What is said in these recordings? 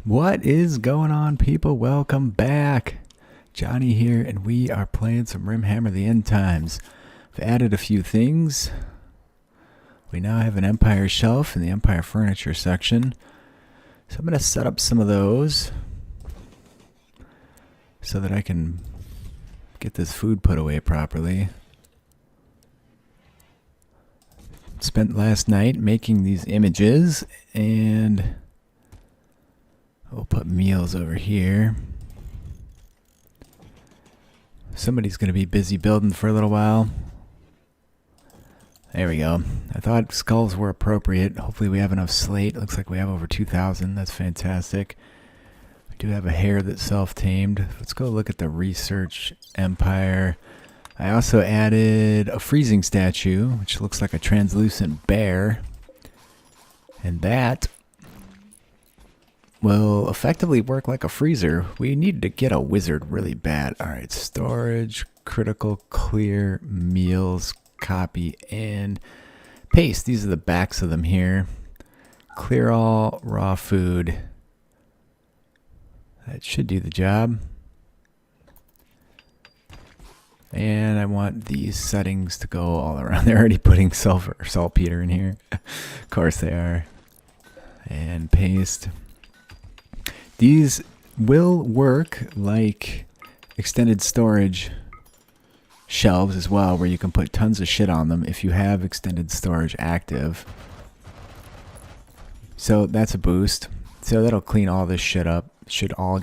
What is going on, people? Welcome back. Johnny here, and we are playing some Rimhammer the End Times. I've added a few things. We now have an Empire shelf in the Empire furniture section. So I'm going to set up some of those so that I can get this food put away properly. Spent last night making these images, and we'll put meals over here. Somebody's going to be busy building for a little while. There we go. I thought skulls were appropriate. Hopefully we have enough slate. Looks like we have over 2,000. That's fantastic. We do have a hare that's self-tamed. Let's go look at the research empire. I also added a freezing statue, which looks like a translucent bear. And that will effectively work like a freezer. We need to get a wizard really bad. Alright, storage, critical, clear, meals, copy, and paste. These are the backs of them here. Clear all, raw food. That should do the job. And I want these settings to go all around. They're already putting saltpeter in here. Of course they are. And paste. These will work like extended storage shelves as well, where you can put tons of shit on them if you have extended storage active. So that's a boost. So that'll clean all this shit up. Should all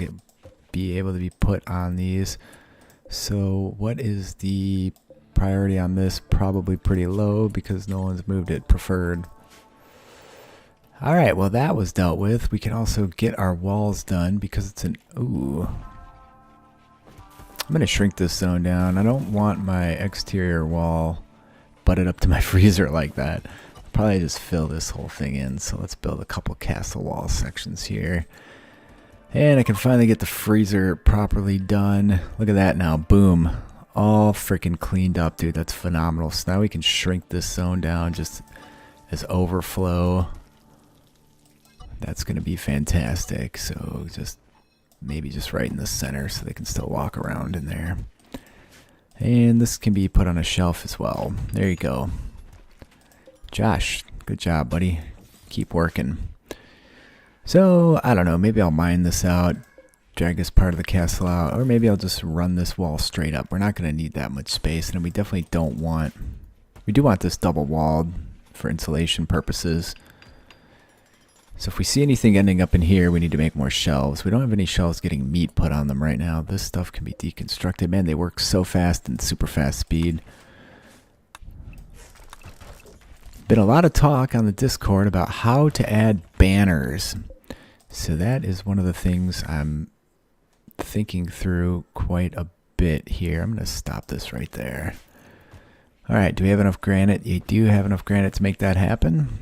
be able to be put on these. So what is the priority on this? Probably pretty low because no one's moved it preferred. Alright, well that was dealt with. We can also get our walls done because it's an... Ooh. I'm going to shrink this zone down. I don't want my exterior wall butted up to my freezer like that. I'll probably just fill this whole thing in. So let's build a couple castle wall sections here. And I can finally get the freezer properly done. Look at that now. Boom. All freaking cleaned up, dude. That's phenomenal. So now we can shrink this zone down just as overflow. That's going to be fantastic. So maybe just right in the center so they can still walk around in there. And this can be put on a shelf as well. There you go. Josh, good job, buddy. Keep working. So, I don't know, maybe I'll mine this out, drag this part of the castle out, or maybe I'll just run this wall straight up. We're not going to need that much space, and we definitely don't want... We do want this double walled for insulation purposes. So if we see anything ending up in here, we need to make more shelves. We don't have any shelves getting meat put on them right now. This stuff can be deconstructed. Man, they work so fast and super fast speed. Been a lot of talk on the Discord about how to add banners. So that is one of the things I'm thinking through quite a bit here. I'm going to stop this right there. Alright, do we have enough granite? You do have enough granite to make that happen.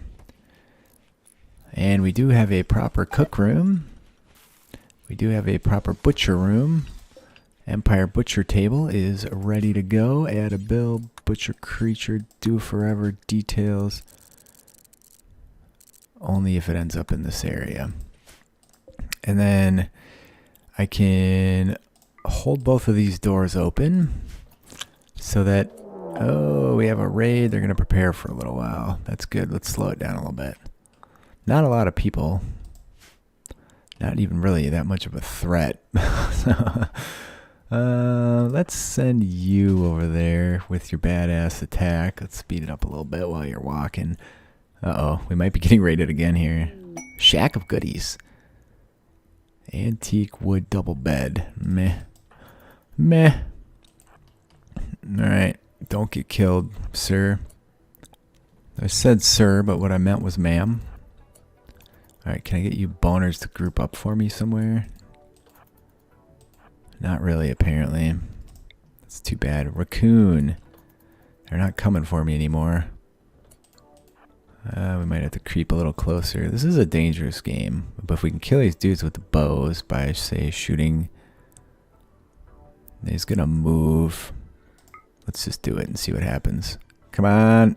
And we do have a proper cook room. We do have a proper butcher room. Empire butcher table is ready to go. Add a build, butcher creature, do forever, details. Only if it ends up in this area. And then I can hold both of these doors open so that, oh, we have a raid. They're going to prepare for a little while. That's good. Let's slow it down a little bit. Not a lot of people. Not even really that much of a threat. Let's send you over there with your badass attack. Let's speed it up a little bit while you're walking. Uh-oh, we might be getting raided again here. Shack of goodies. Antique wood double bed. Meh. Meh. Alright, don't get killed, sir. I said sir, but what I meant was ma'am. Alright, can I get you boners to group up for me somewhere? Not really, apparently. That's too bad. Raccoon. They're not coming for me anymore. We might have to creep a little closer. This is a dangerous game. But if we can kill these dudes with the bows by, say, shooting... He's gonna move. Let's just do it and see what happens. Come on!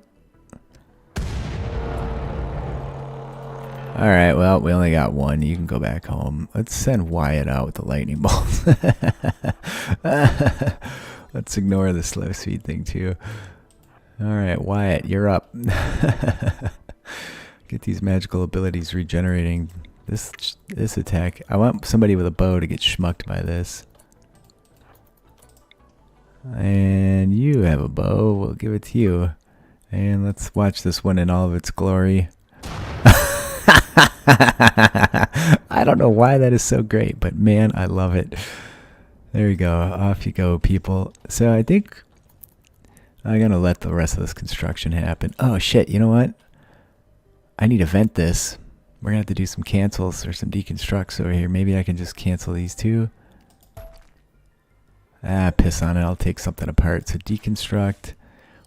Alright, well, we only got one. You can go back home. Let's send Wyatt out with the lightning bolts. Let's ignore the slow speed thing, too. Alright, Wyatt, you're up. Get these magical abilities regenerating. This attack. I want somebody with a bow to get schmucked by this. And you have a bow. We'll give it to you. And let's watch this one in all of its glory. I don't know why that is so great, but man, I love it. There you go. Off you go, people. So I think I'm going to let the rest of this construction happen. Oh, shit. You know what? I need to vent this. We're going to have to do some cancels or some deconstructs over here. Maybe I can just cancel these two. Ah, piss on it. I'll take something apart. So deconstruct.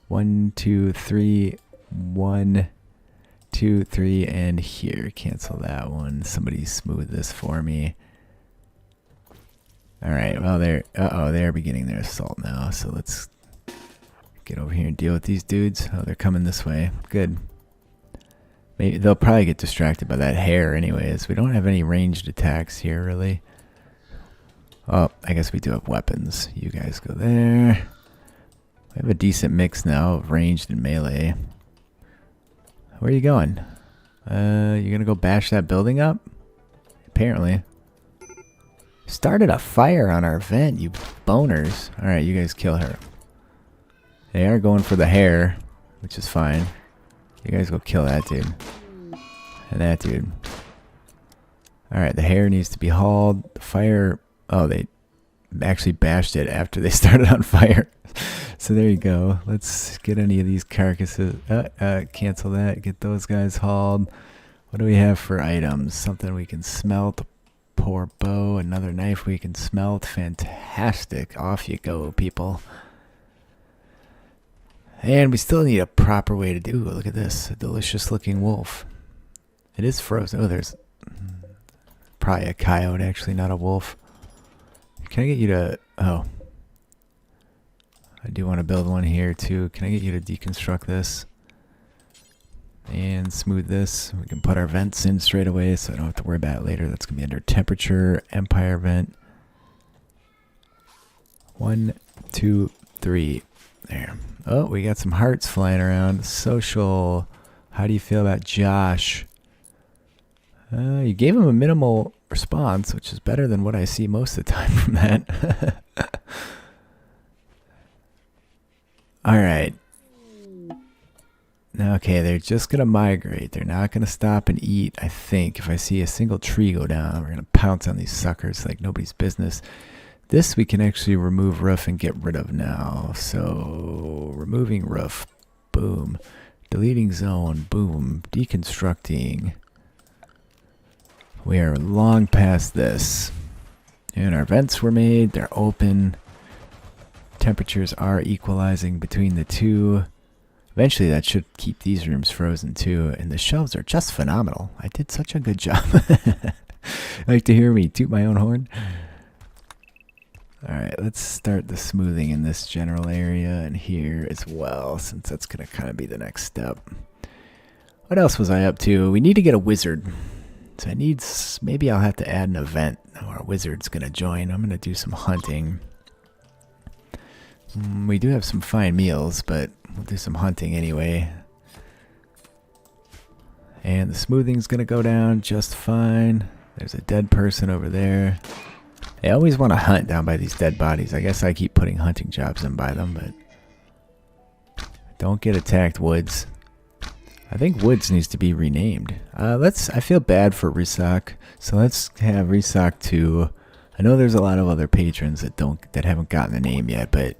1, 2, 3. 1, 2, 3. And here. Cancel that one. Somebody smooth this for me. Alright. Well, they're beginning their assault now. So let's get over here and deal with these dudes. Oh, they're coming this way. Good. Maybe they'll probably get distracted by that hair anyways. We don't have any ranged attacks here, really. Oh, I guess we do have weapons. You guys go there. We have a decent mix now of ranged and melee. Where are you going? You're gonna go bash that building up? Apparently. Started a fire on our vent, you boners. Alright, you guys kill her. They are going for the hair, which is fine. You guys go kill that dude. And that dude. Alright, the hair needs to be hauled. The fire... Oh, they actually bashed it after they started on fire. So there you go. Let's get any of these carcasses. Cancel that. Get those guys hauled. What do we have for items? Something we can smelt. Poor bow. Another knife we can smelt. Fantastic. Off you go, people. And we still need a proper way to do. Look at this. A delicious looking wolf. It is frozen. Oh, there's probably a coyote, actually, not a wolf. Can I get you to... Oh. I do want to build one here, too. Can I get you to deconstruct this? And smooth this. We can put our vents in straight away, so I don't have to worry about it later. That's going to be under temperature, empire vent. 1, 2, 3. There. Oh, we got some hearts flying around. Social. How do you feel about Josh? You gave him a minimal response, which is better than what I see most of the time from that. Alright. Okay, they're just going to migrate. They're not going to stop and eat, I think. If I see a single tree go down, we're going to pounce on these suckers like nobody's business. This we can actually remove roof and get rid of now. So, removing roof. Boom. Deleting zone. Boom. Deconstructing. We are long past this. And our vents were made. They're open. Temperatures are equalizing between the two. Eventually that should keep these rooms frozen too. And the shelves are just phenomenal. I did such a good job. Like to hear me toot my own horn? Alright, let's start the smoothing in this general area and here as well, since that's going to kind of be the next step. What else was I up to? We need to get a wizard. So I need... Maybe I'll have to add an event where a wizard's going to join. I'm going to do some hunting. We do have some fine meals, but we'll do some hunting anyway. And the smoothing's going to go down just fine. There's a dead person over there. I always want to hunt down by these dead bodies. I guess I keep putting hunting jobs in by them, but don't get attacked, Woods. I think Woods needs to be renamed. I feel bad for Risak, so let's have Risak 2. I know there's a lot of other patrons that haven't gotten a name yet, but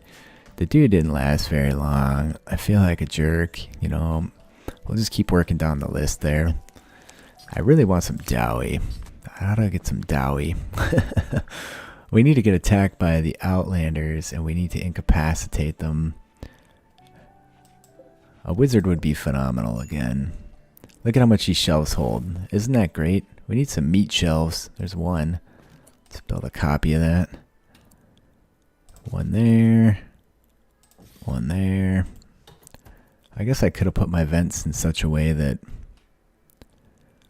the dude didn't last very long. I feel like a jerk, you know. We'll just keep working down the list there. I really want some Dawi. How do I get some Dawi? We need to get attacked by the Outlanders, and we need to incapacitate them. A wizard would be phenomenal again. Look at how much these shelves hold. Isn't that great? We need some meat shelves. There's one. Let's build a copy of that. One there. One there. I guess I could have put my vents in such a way that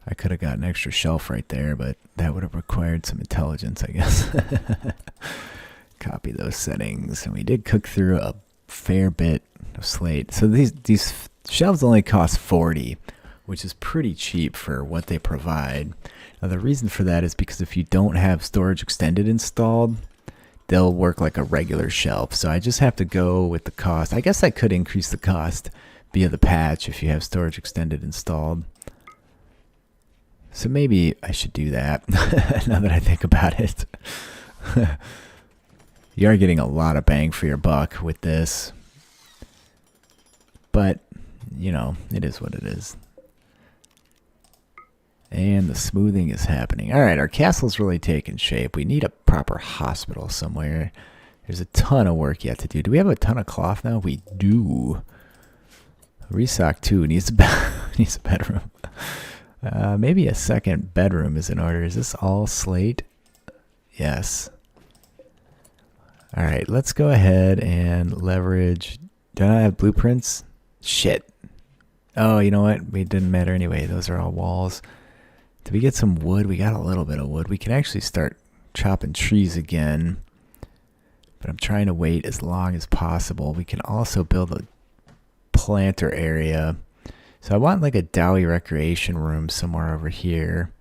I could have got an extra shelf right there, but that would have required some intelligence, I guess. Copy those settings. And we did cook through a fair bit of slate. So these shelves only cost 40, which is pretty cheap for what they provide. Now the reason for that is because if you don't have storage extended installed, they'll work like a regular shelf. So I just have to go with the cost. I guess I could increase the cost via the patch if you have storage extended installed. So maybe I should do that now that I think about it. You are getting a lot of bang for your buck with this. But, you know, it is what it is. And the smoothing is happening. All right, our castle's really taking shape. We need a proper hospital somewhere. There's a ton of work yet to do. Do we have a ton of cloth now? We do. Restock 2 needs a bedroom. Maybe a second bedroom is in order. Is this all slate? Yes. All right, let's go ahead and leverage. Do I have blueprints? Shit. Oh, you know what? It didn't matter anyway. Those are all walls. Did we get some wood? We got a little bit of wood. We can actually start chopping trees again. But I'm trying to wait as long as possible. We can also build a planter area. So I want like a Dawi recreation room somewhere over here.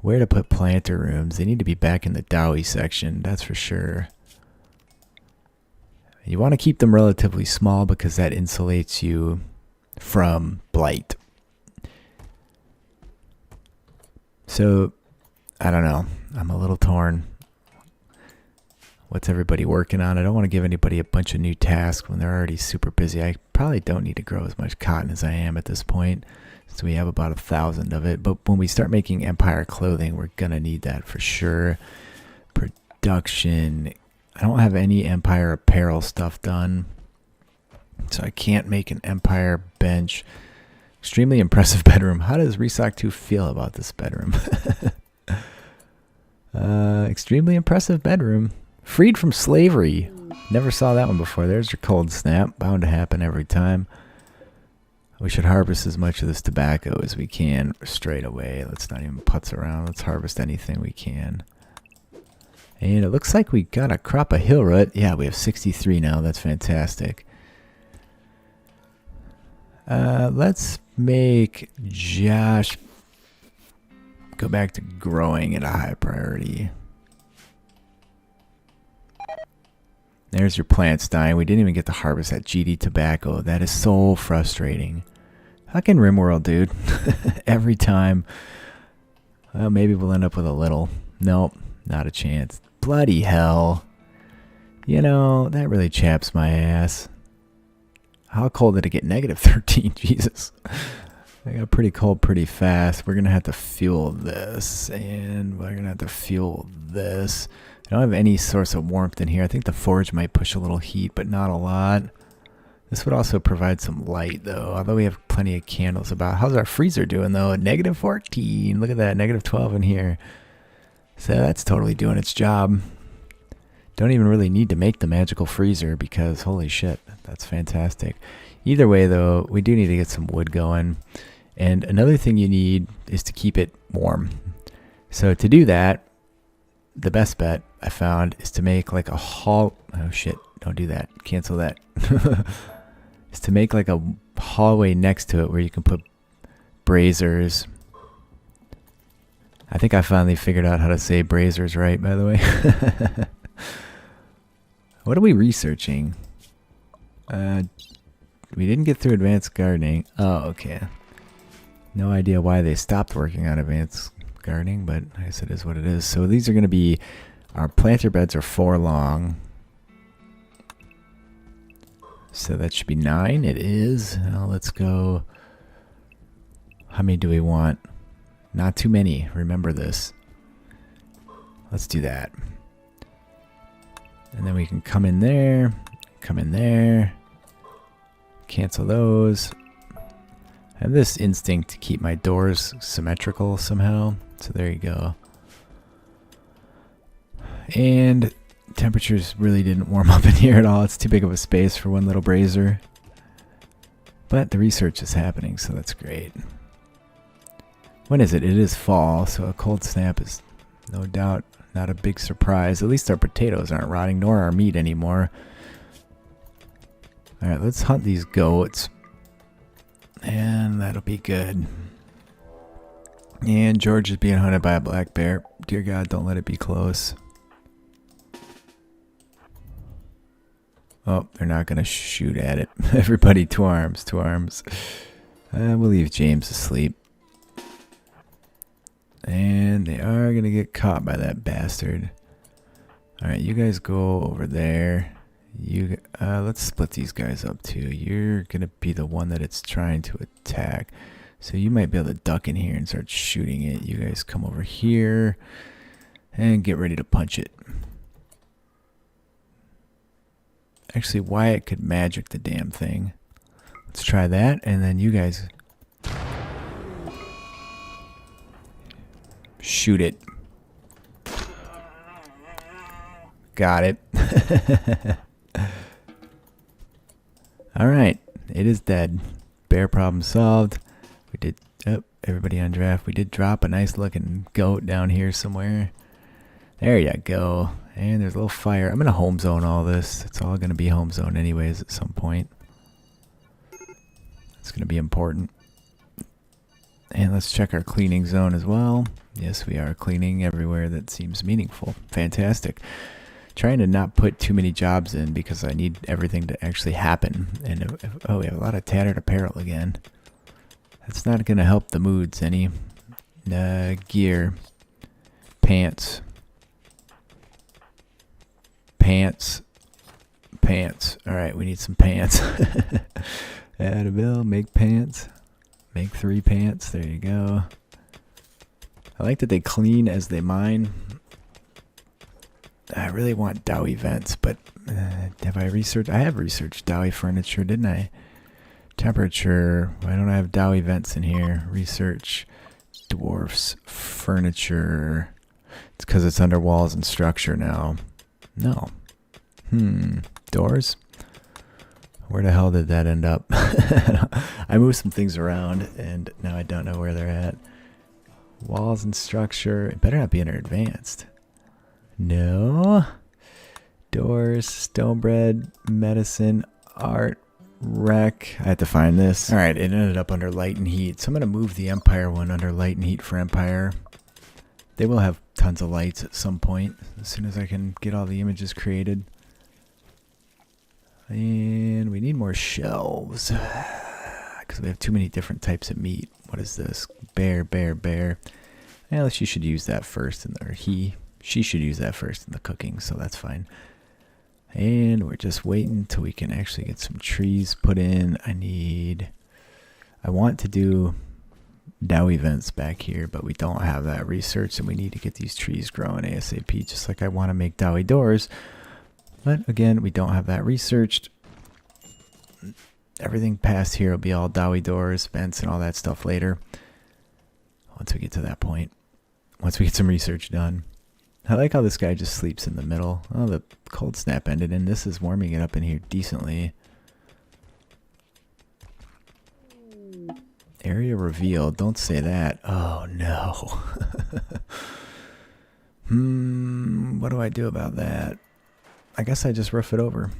Where to put planter rooms? They need to be back in the Dawi section, that's for sure. You want to keep them relatively small because that insulates you from blight. So, I don't know. I'm a little torn. What's everybody working on? I don't want to give anybody a bunch of new tasks when they're already super busy. I probably don't need to grow as much cotton as I am at this point. So we have about 1,000 of it. But when we start making Empire clothing, we're going to need that for sure. Production. I don't have any Empire apparel stuff done. So I can't make an Empire bench. Extremely impressive bedroom. How does Restock 2 feel about this bedroom? Extremely impressive bedroom. Freed from slavery. Never saw that one before. There's your cold snap. Bound to happen every time. We should harvest as much of this tobacco as we can straight away. Let's not even putz around. Let's harvest anything we can. And it looks like we got a crop of hill root. Yeah, we have 63 now. That's fantastic. Let's make Josh go back to growing at a high priority. There's your plants dying. We didn't even get to harvest that GD tobacco. That is so frustrating. Fucking RimWorld, dude. Every time. Well, maybe we'll end up with a little. Nope, not a chance. Bloody hell. You know, that really chaps my ass. How cold did it get? -13. Jesus. I got pretty cold pretty fast. We're going to have to fuel this. And we're going to have to fuel this. I don't have any source of warmth in here. I think the forge might push a little heat, but not a lot. This would also provide some light, though. Although we have plenty of candles about. How's our freezer doing, though? -14. Look at that. -12 in here. So that's totally doing its job. Don't even really need to make the magical freezer because holy shit, that's fantastic. Either way though, we do need to get some wood going. And another thing you need is to keep it warm. So to do that, the best bet I found is to make like a oh shit, don't do that. Cancel that. Is to make like a hallway next to it where you can put braziers. I think I finally figured out how to say braziers right, by the way. What are we researching? We didn't get through advanced gardening. Oh, okay. No idea why they stopped working on advanced gardening, but I guess it is what it is. So these are going to be, our planter beds are 4 long. So that should be 9. It is. Now let's go. How many do we want? Not too many. Remember this. Let's do that. And then we can come in there, cancel those. I have this instinct to keep my doors symmetrical somehow. So there you go. And temperatures really didn't warm up in here at all. It's too big of a space for one little brazier. But the research is happening, so that's great. When is it? It is fall, so a cold snap is no doubt not a big surprise. At least our potatoes aren't rotting, nor our meat anymore. Alright, let's hunt these goats. And that'll be good. And George is being hunted by a black bear. Dear God, don't let it be close. Oh, they're not going to shoot at it. Everybody, two arms, two arms. We'll leave James asleep. And they are going to get caught by that bastard. Alright, you guys go over there. Let's split these guys up too. You're going to be the one that it's trying to attack. So you might be able to duck in here and start shooting it. You guys come over here and get ready to punch it. Actually, Wyatt could magic the damn thing. Let's try that, and then you guys shoot it. Got it. Alright, it is dead. Bear problem solved. We did, everybody on draft. We did drop a nice looking goat down here somewhere. There you go. And there's a little fire. I'm going to home zone all this. It's all going to be home zone anyways at some point. It's going to be important. And let's check our cleaning zone as well. Yes, we are cleaning everywhere that seems meaningful. Fantastic. Trying to not put too many jobs in because I need everything to actually happen. And oh, we have a lot of tattered apparel again. That's not going to help the moods any. Gear. Pants. Pants. Pants. Alright, we need some pants. Add a bill, make pants. Make 3 pants. There you go. I like that they clean as they mine. I really want Dawi vents, but have I researched? I have researched Dawi furniture, didn't I? Temperature. Why don't I have Dawi vents in here? Research. Dwarfs. Furniture. It's because it's under walls and structure now. No. Doors? Where the hell did that end up? I moved some things around, and now I don't know where they're at. Walls and structure. It better not be under advanced. No. Doors, stonebread, medicine, art, rec. I have to find this. Alright, it ended up under light and heat. So I'm going to move the Empire one under light and heat for Empire. They will have tons of lights at some point, as soon as I can get all the images created. And we need more shelves, because we have too many different types of meat. What is this? Bear, bear, bear. Well, she should use that first, she should use that first in the cooking, so that's fine. And we're just waiting until we can actually get some trees put in. I want to do Dawi vents back here, but we don't have that research, and we need to get these trees growing ASAP, just like I want to make Dawi doors. But again, we don't have that researched. Everything past here will be all Dawi doors, vents, and all that stuff later. Once we get to that point. Once we get some research done. I like how this guy just sleeps in the middle. Oh, the cold snap ended, and this is warming it up in here decently. Area revealed. Don't say that. Oh, no. What do I do about that? I guess I just roof it over.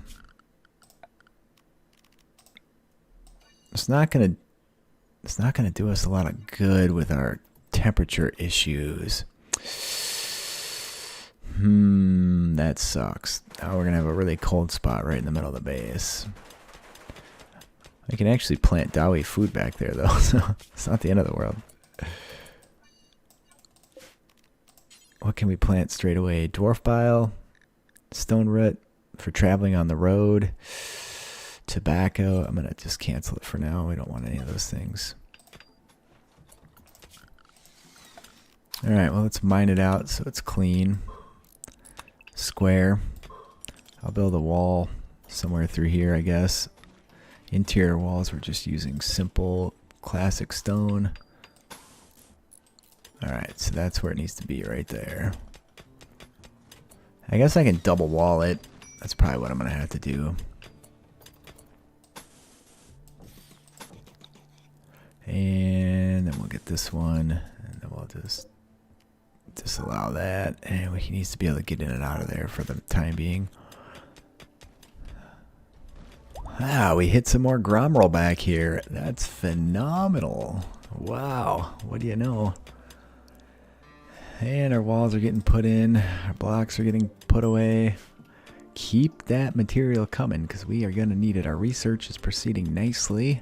It's not gonna do us a lot of good with our temperature issues. That sucks. Now we're gonna have a really cold spot right in the middle of the base. I can actually plant Dawi food back there though, so it's not the end of the world. What can we plant straight away? Dwarf bile, stone root for traveling on the road, tobacco. I'm gonna just cancel it for now. We don't want any of those things. Alright, well, let's mine it out so it's clean. Square. I'll build a wall somewhere through here, I guess. Interior walls, we're just using simple classic stone. Alright, so that's where it needs to be, right there. I guess I can double wall it. That's probably what I'm going to have to do. And then we'll get this one. Just disallow that, and he needs to be able to get in and out of there for the time being. Ah, we hit some more gromroll back here. That's phenomenal. Wow, what do you know? And our walls are getting put in. Our blocks are getting put away. Keep that material coming because we are going to need it. Our research is proceeding nicely.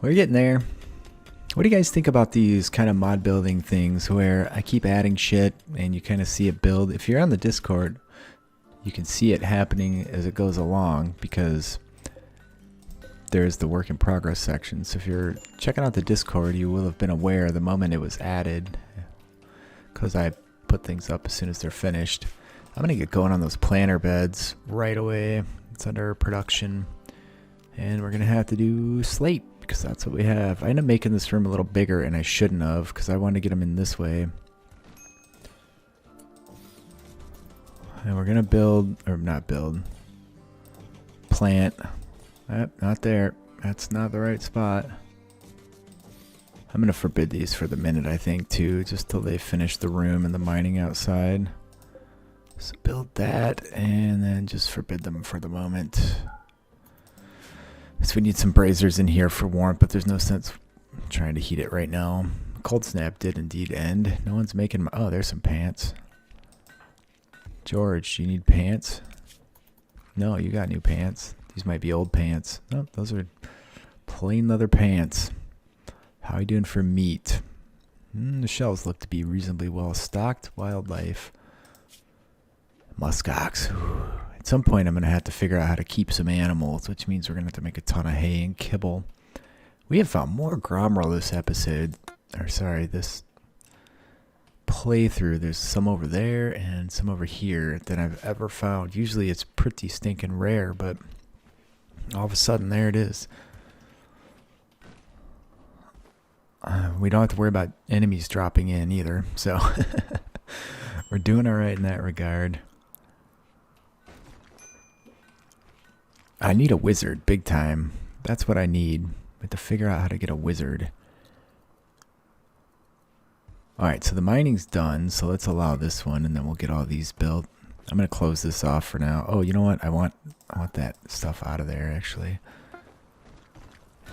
We're getting there. What do you guys think about these kind of mod building things where I keep adding shit and you kind of see it build? If you're on the Discord, you can see it happening as it goes along because there's the work in progress section. So if you're checking out the Discord, you will have been aware the moment it was added because I put things up as soon as they're finished. I'm going to get going on those planter beds right away. It's under production. And we're going to have to do slate because that's what we have. I ended up making this room a little bigger and I shouldn't have because I wanted to get them in this way. And we're going to build, or not build, plant. Not there. That's not the right spot. I'm going to forbid these for the minute, I think, too, just till they finish the room and the mining outside. So build that and then just forbid them for the moment. So we need some braziers in here for warmth, but there's no sense trying to heat it right now. Cold snap did indeed end. No one's making my, oh, there's some pants. George, do you need pants? No, you got new pants. These might be old pants. Oh, those are plain leather pants. How are you doing for meat? The shelves look to be reasonably well stocked. Wildlife. Muskox. At some point I'm going to have to figure out how to keep some animals, which means we're going to have to make a ton of hay and kibble. We have found more gromroll this episode. Or sorry, this playthrough. There's some over there and some over here than I've ever found. Usually it's pretty stinking rare, but all of a sudden there it is. We don't have to worry about enemies dropping in either, so we're doing all right in that regard. I need a wizard, big time. That's what I need. We have to figure out how to get a wizard. Alright, so the mining's done, so let's allow this one, and then we'll get all these built. I'm going to close this off for now. Oh, you know what? I want that stuff out of there, actually.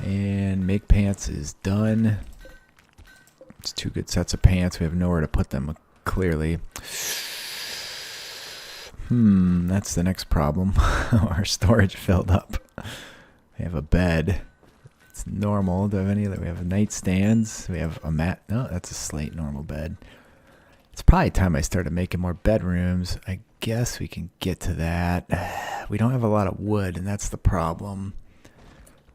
And make pants is done. It's 2 good sets of pants. We have nowhere to put them, clearly. That's the next problem. Our storage filled up. We have a bed. It's normal. Do we have any other? We have nightstands. We have a mat. No, that's a slate normal bed. It's probably time I started making more bedrooms. I guess we can get to that. We don't have a lot of wood, and that's the problem.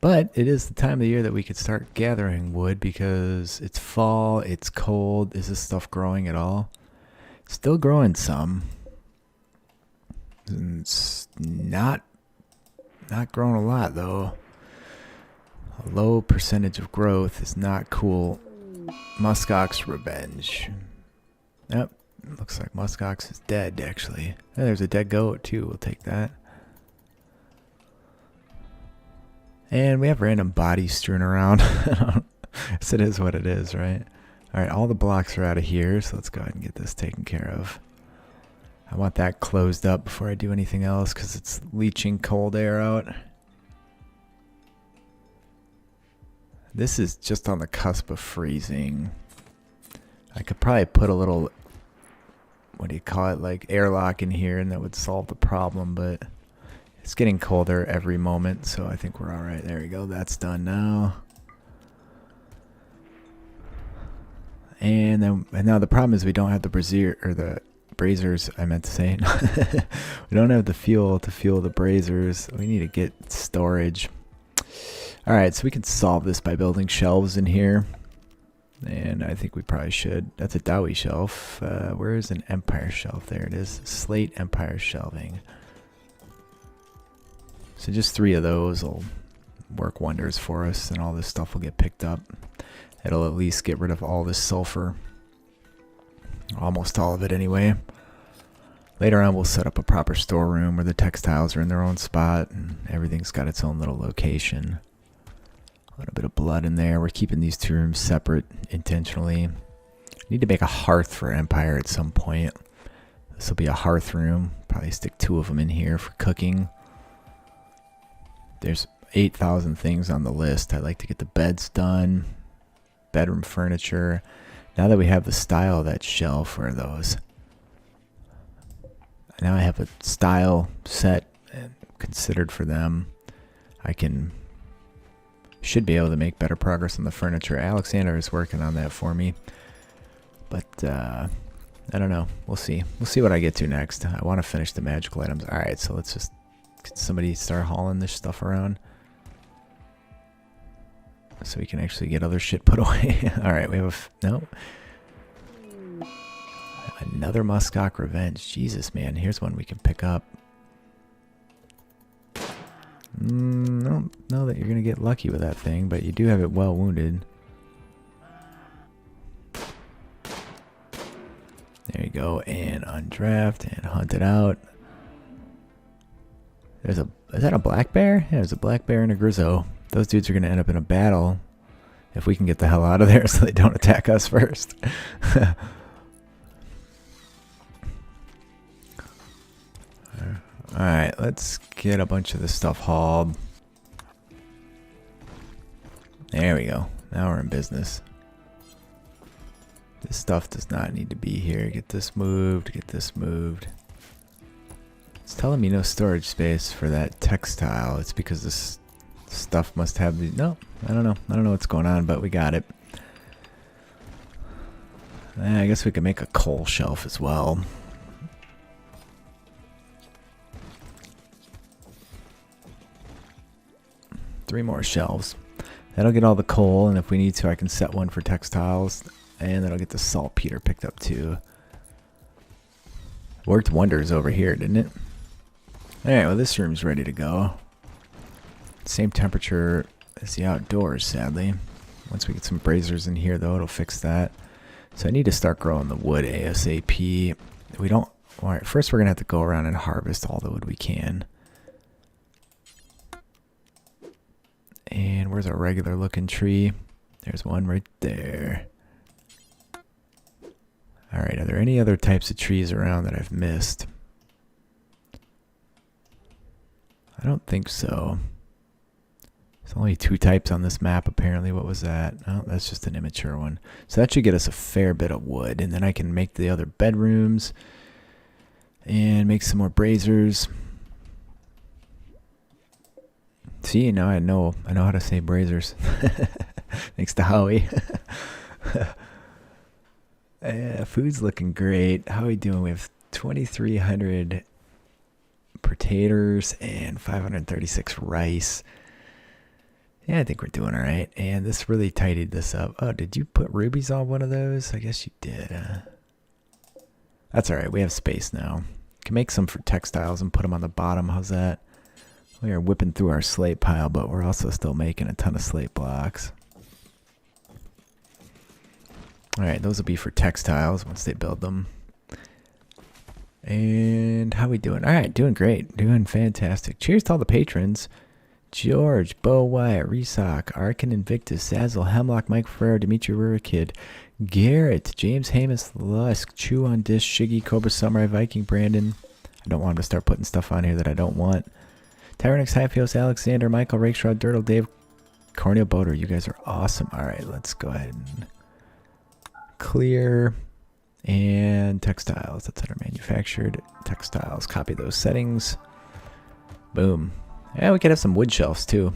But it is the time of the year that we could start gathering wood because it's fall, it's cold. Is this stuff growing at all? Still growing some. It's not growing a lot, though. A low percentage of growth is not cool. Muskox revenge. Yep, looks like Muskox is dead, actually. Oh, there's a dead goat, too. We'll take that. And we have random bodies strewn around. So it is what it is, right? Alright, all the blocks are out of here, so let's go ahead and get this taken care of. I want that closed up before I do anything else because it's leaching cold air out. This is just on the cusp of freezing. I could probably put a little, what do you call it, like airlock in here and that would solve the problem, but it's getting colder every moment, so I think we're alright. There we go, that's done now. And now the problem is we don't have the brazier, or the brazers, I meant to say. We don't have the fuel to fuel the brazers. We need to get storage. Alright, so we can solve this by building shelves in here. And I think we probably should. That's a Dawi shelf. Where is an Empire shelf? There it is. Slate Empire shelving. So just 3 of those will work wonders for us, and all this stuff will get picked up. It'll at least get rid of all this sulfur. Almost all of it anyway. Later on we'll set up a proper storeroom where the textiles are in their own spot and everything's got its own little location. A little bit of blood in there. We're keeping these two rooms separate intentionally. Need to make a hearth for Empire at some point. This will be a hearth room. Probably stick 2 of them in here for cooking. There's 8,000 things on the list. I'd like to get the beds done. Bedroom furniture. Now that we have the style of that shelf, where are those? Now I have a style set considered for them. I should be able to make better progress on the furniture. Alexander is working on that for me. But I don't know. We'll see. We'll see what I get to next. I want to finish the magical items. Alright, so let's just get somebody start hauling this stuff around. So we can actually get other shit put away. Alright, we have no. Another Muskox Revenge. Jesus, man. Here's one we can pick up. I don't know that you're going to get lucky with that thing, but you do have it well wounded. There you go. And undraft and hunt it out. Is that a black bear? Yeah, there's a black bear and a grizzle. Those dudes are going to end up in a battle if we can get the hell out of there so they don't attack us first. Alright, let's get a bunch of this stuff hauled. There we go. Now we're in business. This stuff does not need to be here. Get this moved, get this moved. It's telling me no storage space for that textile. It's because this stuff must have the... No, I don't know. I don't know what's going on, but we got it. I guess we could make a coal shelf as well. Three more shelves. That'll get all the coal, and if we need to, I can set one for textiles, and that'll get the saltpeter picked up too. Worked wonders over here, didn't it? Alright, well this room's ready to go. Same temperature as the outdoors, sadly. Once we get some braziers in here, though, it'll fix that. So I need to start growing the wood ASAP. We don't... Alright, first we're going to have to go around and harvest all the wood we can. And where's our regular looking tree? There's one right there. Alright, are there any other types of trees around that I've missed? I don't think so. There's only 2 types on this map apparently. What was that? Oh, that's just an immature one. So that should get us a fair bit of wood. And then I can make the other bedrooms. And make some more braziers. See, now I know how to say braziers. Thanks to Howie. Yeah, food's looking great. How are we doing? We have 2,300 potatoes and 536 rice. Yeah, I think we're doing all right. And this really tidied this up. Oh, did you put rubies on one of those? I guess you did. That's all right. We have space now. Can make some for textiles and put them on the bottom. How's that? We are whipping through our slate pile, but we're also still making a ton of slate blocks. Alright, those will be for textiles once they build them. And how we doing? Alright, doing great. Doing fantastic. Cheers to all the patrons. George, Bo Wyatt, Resock, Arkin Invictus, Zazzle, Hemlock, Mike Ferrer, Dimitri Rurikid, Garrett, James Hamus, Lusk, Chew on Dish, Shiggy, Cobra Samurai, Viking, Brandon. I don't want him to start putting stuff on here that I don't want. Tyrannix, Hyphios, Alexander, Michael, Rakeshroud, Dirtle, Dave, Cornel Boater. You guys are awesome. Alright, let's go ahead and clear. And textiles. That's under manufactured textiles. Copy those settings. Boom. Yeah, we could have some wood shelves too.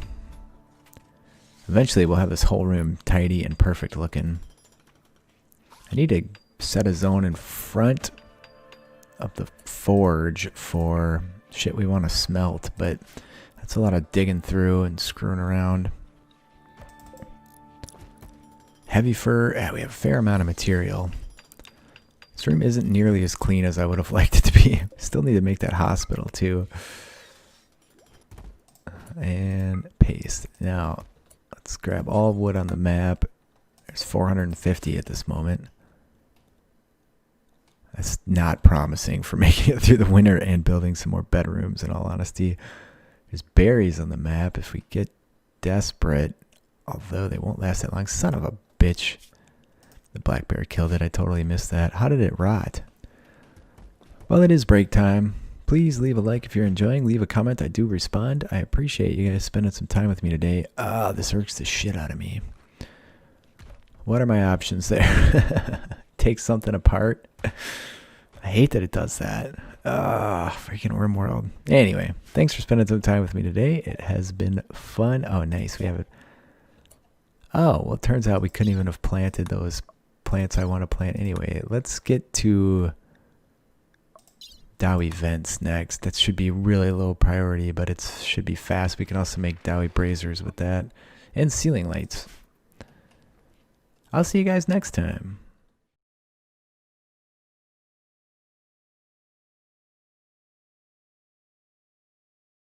Eventually we'll have this whole room tidy and perfect looking. I need to set a zone in front of the forge for shit we want to smelt, but that's a lot of digging through and screwing around. Heavy fur. Yeah, we have a fair amount of material. This room isn't nearly as clean as I would have liked it to be. Still need to make that hospital too. And paste. Now, let's grab all wood on the map. There's 450 at this moment. That's not promising for making it through the winter and building some more bedrooms, in all honesty. There's berries on the map. If we get desperate, Although they won't last that long. Son of a bitch. The black bear killed it. I totally missed that. How did it rot? Well, it is break time. Please leave a like if you're enjoying. Leave a comment. I do respond. I appreciate you guys spending some time with me today. This irks the shit out of me. What are my options there? Take something apart. I hate that it does that. Freaking RimWorld. Anyway, thanks for spending some time with me today. It has been fun. Oh, nice. We have it. Oh, well, it turns out we couldn't even have planted those plants I want to plant anyway. Let's get to Dawi vents next. That should be really low priority, but it should be fast. We can also make Dawi braziers with that and ceiling lights. I'll see you guys next time.